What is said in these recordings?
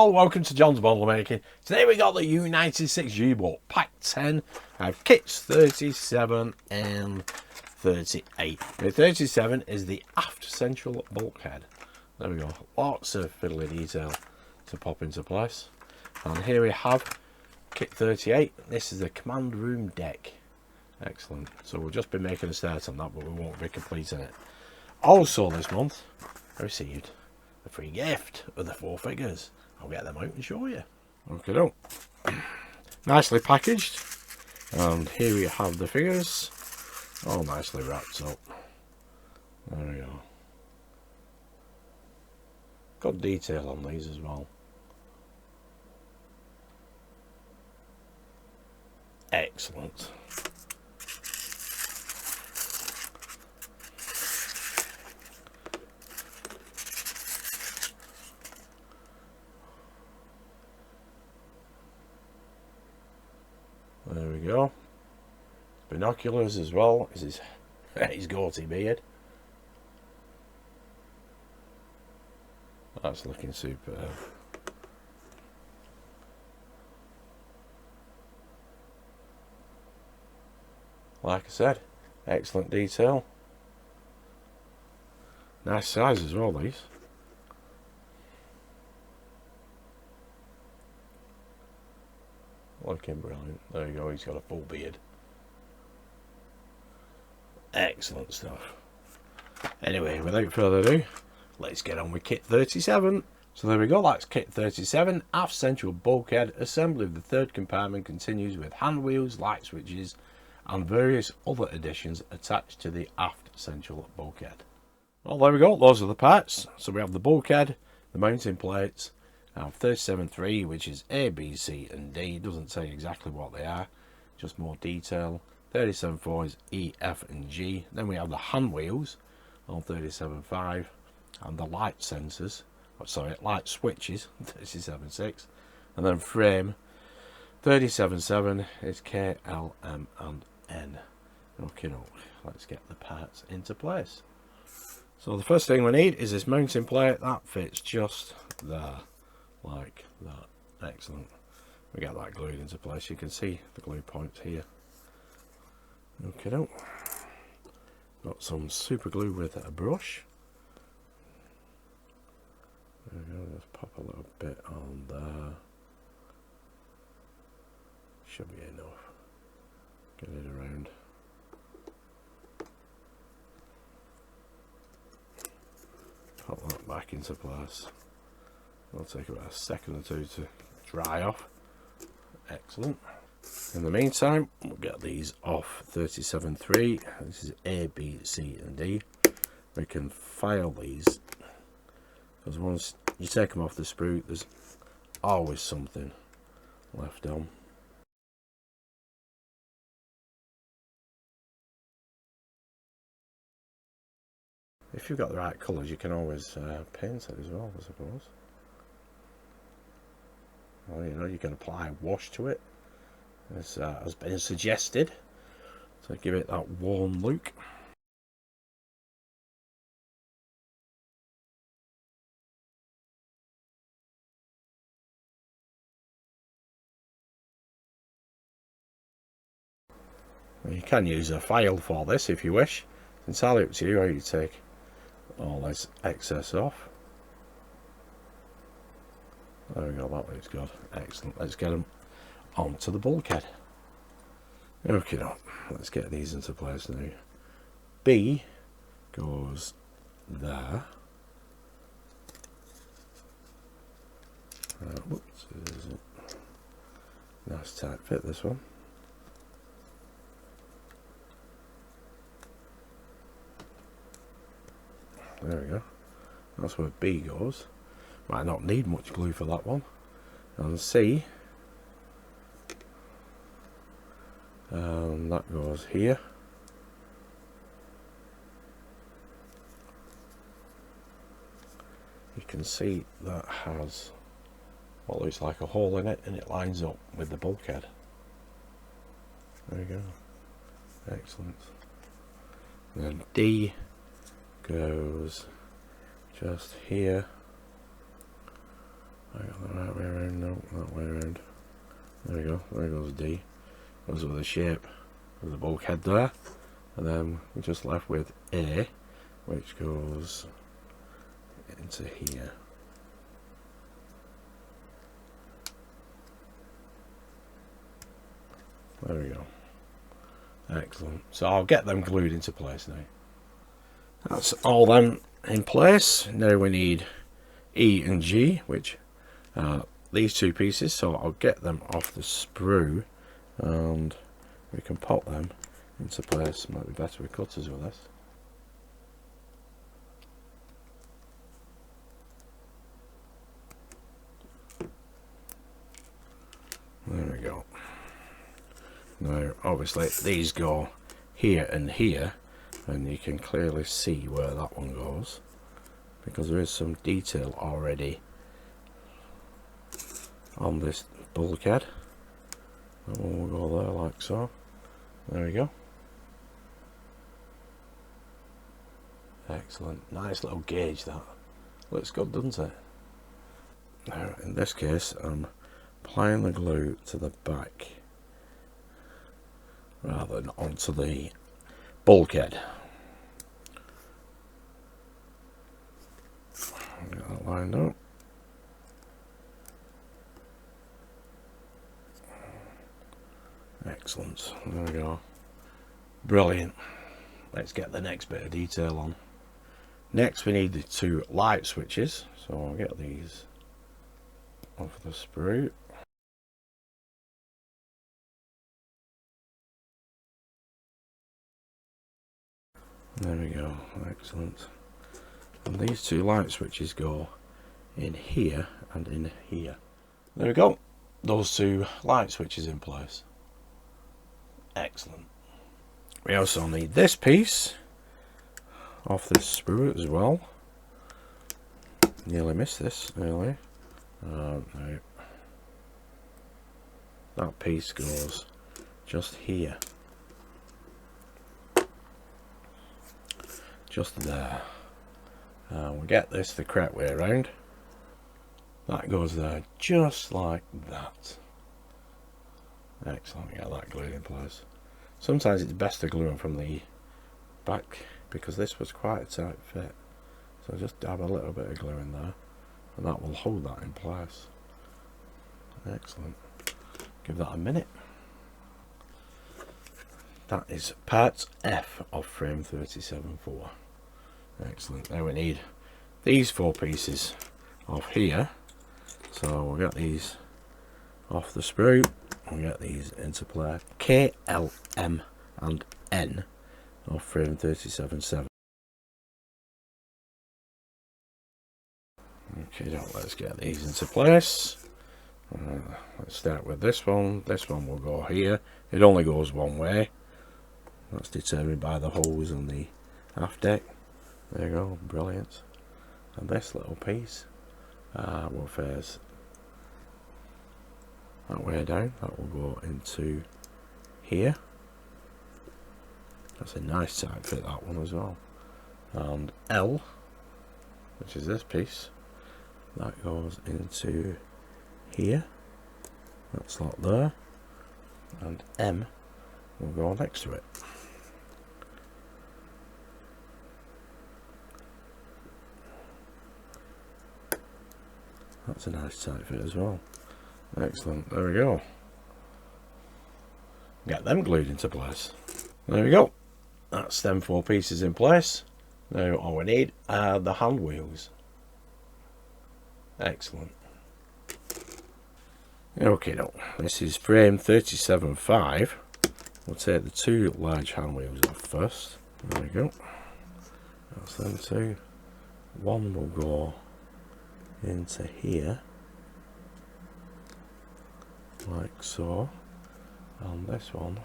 all, welcome to John's Model Making. Today we got the U96 U boat, pack 10. I have kits 37 and 38. The 37 is the aft central bulkhead. There we go, lots of fiddly detail to pop into place. And here we have kit 38. This is the command room deck. Excellent. So we'll just be making a start on that, but we won't be completing it. Also this month, I received a free gift of the 4 figures. I'll get them out and show you. Okay, nicely packaged. And here we have the figures, all nicely wrapped up. There we go. Got detail on these as well. Excellent. There we go. Binoculars as well. This is his goatee beard. That's looking superb. Like I said, excellent detail. Nice size as well, these. Looking brilliant. There you go, he's got a full beard. Excellent stuff. Anyway, without further ado, let's get on with kit 37. So there we go, that's kit 37. Aft central bulkhead. Assembly of the third compartment continues with hand wheels, light switches and various other additions attached to the aft central bulkhead. Well, there we go, those are the parts. So we have the bulkhead, the mounting plates, 37.3, which is A, B, C and D. Doesn't say exactly what they are, just more detail. 37.4 is E, F and G. Then we have the hand wheels on 37.5 and the light sensors, light switches 37.6, and then frame 37.7 is K, L, M and N. Okay, let's get the parts into place. So the first thing we need is this mounting plate. That fits just there, like that. Excellent. We get that glued into place. You can see the glue points here. Okay, got some super glue with a brush. There we go. Just pop a little bit on there. Should be enough. Get it around. Pop that back into place. It'll take about a second or two to dry off. Excellent. In the meantime, we'll get these off 37.3. This is A, B, C and D. We can file these, because once you take them off the sprue, there's always something left on. If you've got the right colours, you can always paint it as well, I suppose. Well, you know, you can apply wash to it, as has been suggested, to give it that warm look. You can use a file for this if you wish. It's entirely up to you how you take all this excess off. There we go, that looks good. Excellent. Let's get them onto the bulkhead. Okay, let's get these into place now. B goes there. Whoops, is it? Nice tight fit, this one. There we go. That's where B goes. Might not need much glue for that one. And C, that goes here. You can see that has what looks like a hole in it, and it lines up with the bulkhead. There we go. Excellent. And then D goes just here I got the right way around, no, that way around. There we go, there goes D. Goes with the shape of the bulkhead there. And then we're just left with A, which goes into here. There we go. Excellent. So I'll get them glued into place now. That's all them in place. Now we need E and G, which are these two pieces. So I'll get them off the sprue and we can pop them into place. Might be better with cutters with this. There we go. Now obviously these go here and here, and you can clearly see where that one goes because there is some detail already on this bulkhead. That one will go there like so. There we go. Excellent. Nice little gauge that. Looks good, doesn't it? Now in this case I'm applying the glue to the back rather than onto the bulkhead. Get that lined up. Excellent. There we go. Brilliant. Let's get the next bit of detail on. Next we need the two light switches, so I'll get these off the sprue. There we go. Excellent. And these two light switches go in here and in here. There we go. Those two light switches in place. Excellent. We also need this piece off this sprue as well. Nearly missed this earlier. No. That piece goes just here. Just there. We'll get this the correct way around. That goes there just like that. Excellent, get that glued in place. Sometimes it's best to glue them from the back because this was quite a tight fit. So just dab a little bit of glue in there and that will hold that in place. Excellent. Give that a minute. That is part F of frame 37.4. Excellent. Now we need these four pieces off here. So we'll get these off the sprue. We'll get these into play. K, L, M and N of frame 37.7. Okay, now let's get these into place. Let's start with this one. This one will go here. It only goes one way. That's determined by the holes in the aft deck. There you go, brilliant. And this little piece will face that way down. That will go into here. That's a nice tight fit, that one as well. And L, which is this piece, that goes into here. That slot there. And M will go next to it. That's a nice tight fit as well. Excellent, there we go. Get them glued into place. There we go. That's them four pieces in place. Now all we need are the hand wheels. Excellent. Okay, now this is frame 37.5. We'll take the two large hand wheels off first. There we go. That's them two. One will go into here like so, and this one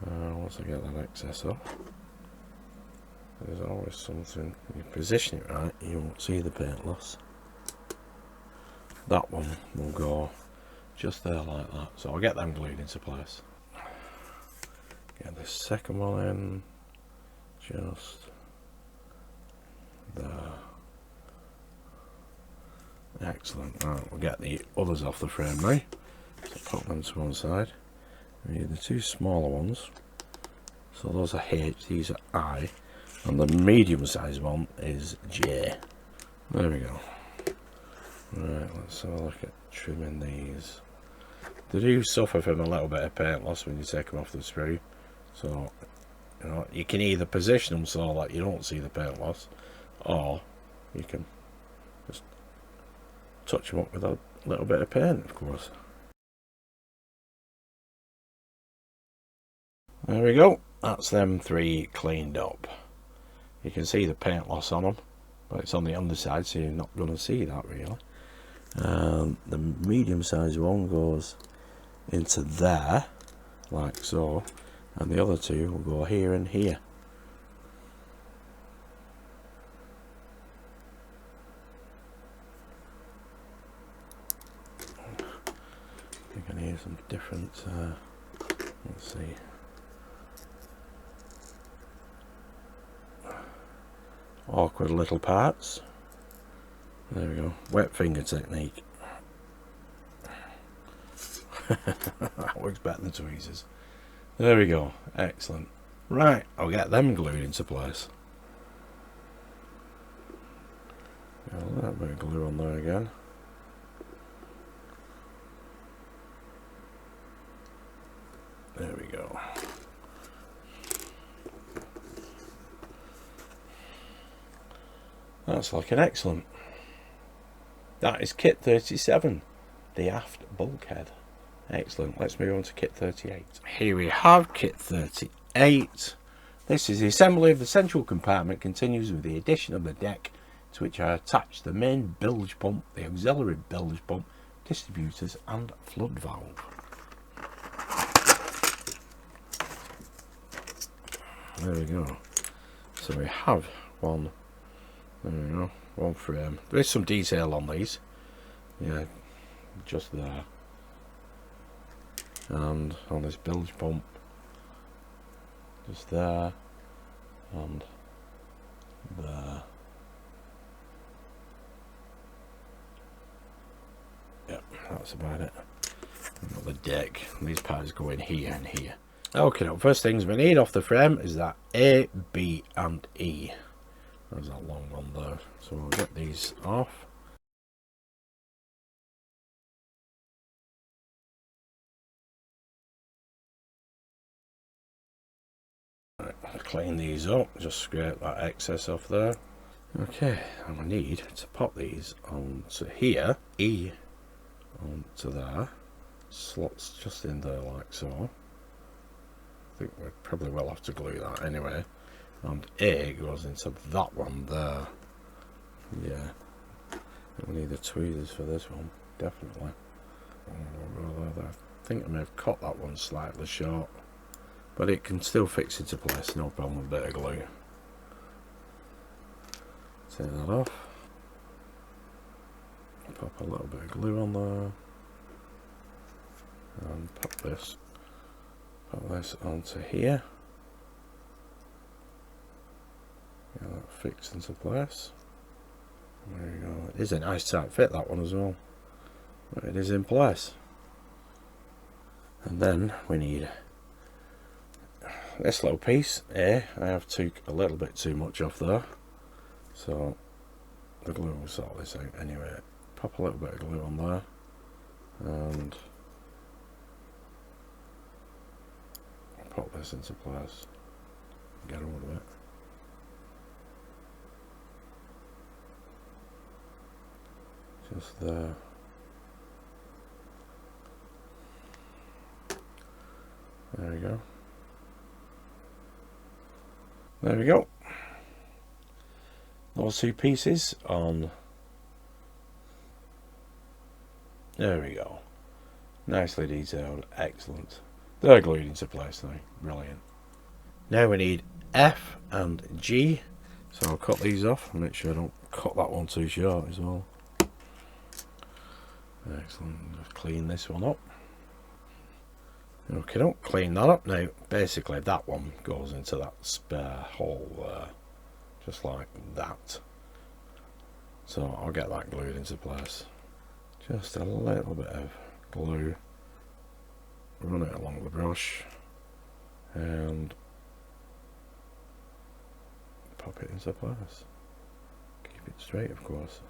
once I get that excess off, there's always something, you position it right, you won't see the paint loss. That one will go just there like that, so I'll get them glued into place. Get the second one in just there. Excellent. Right, we'll get the others off the frame now. So put them to one side. We need the two smaller ones. So those are H, these are I, and the medium sized one is J. There we go. Right, let's have a look at trimming these. They do suffer from a little bit of paint loss when you take them off the sprue. So, you know, you can either position them so that you don't see the paint loss, or you can just touch them up with a little bit of paint, of course. There we go. That's them three cleaned up. You can see the paint loss on them, but it's on the underside, so you're not going to see that really. The medium sized one goes into there, like so, and the other two will go here and here. You can hear some different, let's see. Awkward little parts. There we go. Wet finger technique. That works better than tweezers. There we go. Excellent. Right, I'll get them glued into place. Got a little bit of glue on there again. There we go. That's looking excellent. That is kit 37, the aft bulkhead. Excellent. Let's move on to kit 38. Here we have kit 38. This is the assembly of the central compartment, continues with the addition of the deck, to which I attach the main bilge pump, the auxiliary bilge pump, distributors and flood valve. There we go. So we have one. There we go, one frame. There is some detail on these, yeah, just there, and on this bilge pump, just there, and there. Yep, that's about it. And got the deck. These parts go in here and here. Okay, now first things we need off the frame is that A, B, and E. There's that long one there, so we'll get these off. Right, I'll clean these up, just scrape that excess off there. Okay, and we need to pop these onto here, E onto there, slots just in there like so. I think we probably will have to glue that anyway. And A goes into that one there. Yeah. We need the tweezers for this one, definitely. I think I may have cut that one slightly short, but it can still fix into place, no problem with a bit of glue. Take that off. Pop a little bit of glue on there. And pop this onto here. Get that fixed into place. There you go. It is a nice tight fit, that one as well. But it is in place. And then we need this little piece here. I have took a little bit too much off there, so the glue will sort this out anyway. Pop a little bit of glue on there, and pop this into place. Get hold of it. Just there. There we go. There we go. Those two pieces on. There we go. Nicely detailed. Excellent. They're glued into place now. Brilliant. Now we need F and G. So I'll cut these off and make sure I don't cut that one too short as well. Excellent. Just clean this one up. Okay, don't clean that up now. Basically, that one goes into that spare hole there, just like that. So I'll get that glued into place. Just a little bit of glue, run it along the brush and pop it into place. Keep it straight, of course.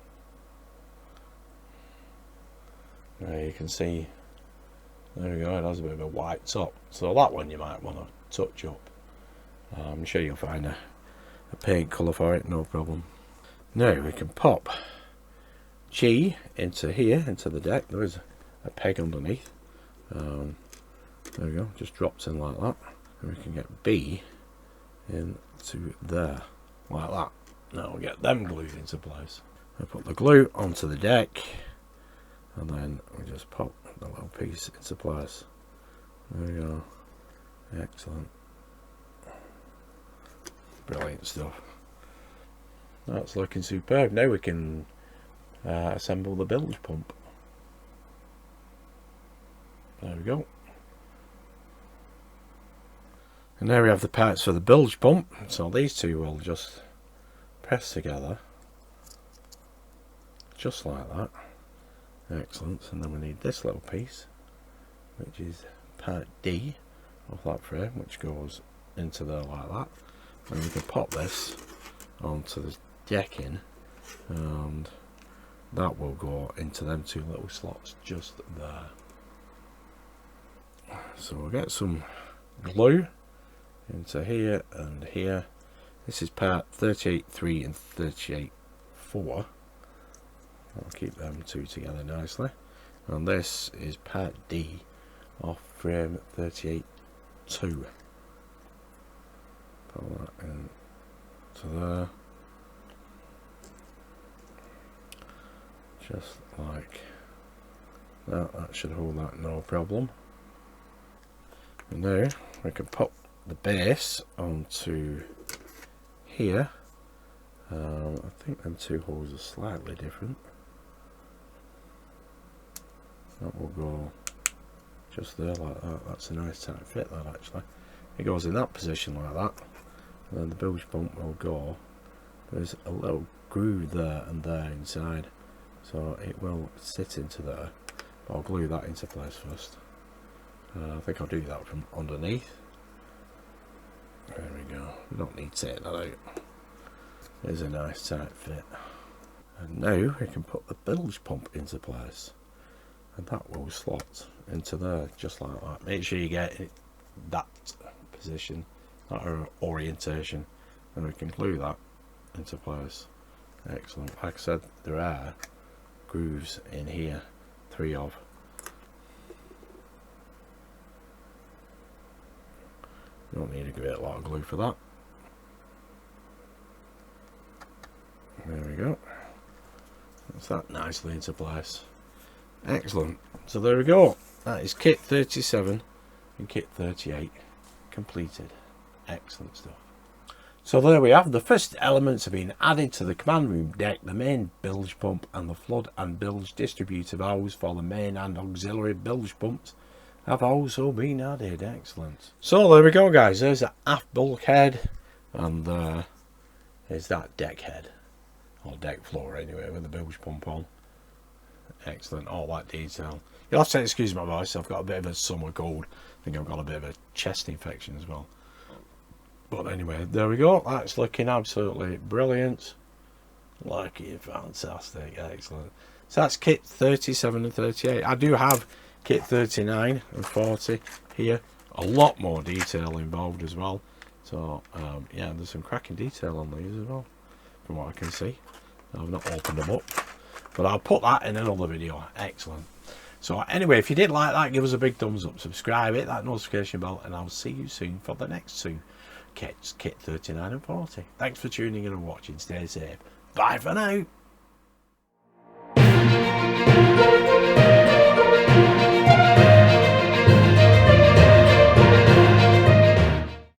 Now you can see, there we go, it has a bit of a white top, so that one you might want to touch up. I'm sure you'll find a paint colour for it, no problem. Now we can pop G into here, into the deck. There is a peg underneath. There we go, just drops in like that. And we can get B into there, like that. Now we'll get them glued into place. We put the glue onto the deck, and then we just pop the little piece into place. There we go. Excellent. Brilliant stuff. That's looking superb. Now we can assemble the bilge pump. There we go. And now we have the parts for the bilge pump. So these two will just press together, just like that. Excellent. And then we need this little piece, which is part D of that frame, which goes into there like that. And we can pop this onto the decking, and that will go into them two little slots just there. So we'll get some glue into here and here. This is part 38.3 and 38.4. I'll keep them two together nicely. And this is part D of frame 38.2. Put that into there. Just like that. That should hold that no problem. And now we can pop the base onto here. I think them two holes are slightly different. That will go just there like that. That's a nice tight fit, that actually. It goes in that position like that, and then the bilge pump will go. There's a little groove there and there inside, so it will sit into there. But I'll glue that into place first. I think I'll do that from underneath. There we go. We don't need to take that out. There's a nice tight fit. And now we can put the bilge pump into place, and that will slot into there just like that. Make sure you get it that position, that orientation, and we can glue that into place. Excellent. Like I said, there are grooves in here, 3 of. You don't need to give it a lot of glue for that. There we go. That's that nicely into place. Excellent. So there we go. That is kit 37 and kit 38 completed. Excellent stuff. So there we have. The first elements have been added to the command room deck. The main bilge pump and the flood and bilge distributor valves for the main and auxiliary bilge pumps have also been added. Excellent. So there we go, guys. There's the aft bulkhead, and there is that deck head, or deck floor anyway, with the bilge pump on. Excellent. All that detail. You'll have to excuse my voice. I've got a bit of a summer cold. I think I've got a bit of a chest infection as well. But anyway, there we go. That's looking absolutely brilliant. Looking fantastic. Excellent. So that's kit 37 and 38. I do have kit 39 and 40 here. A lot more detail involved as well. So yeah, there's some cracking detail on these as well, from what I can see. I've not opened them up, but I'll put that in another video. Excellent. So anyway, if you did like that, give us a big thumbs up, subscribe, hit that notification bell, and I'll see you soon for the next 2 kits, kit 39 and 40. Thanks for tuning in and watching. Stay safe. Bye for now.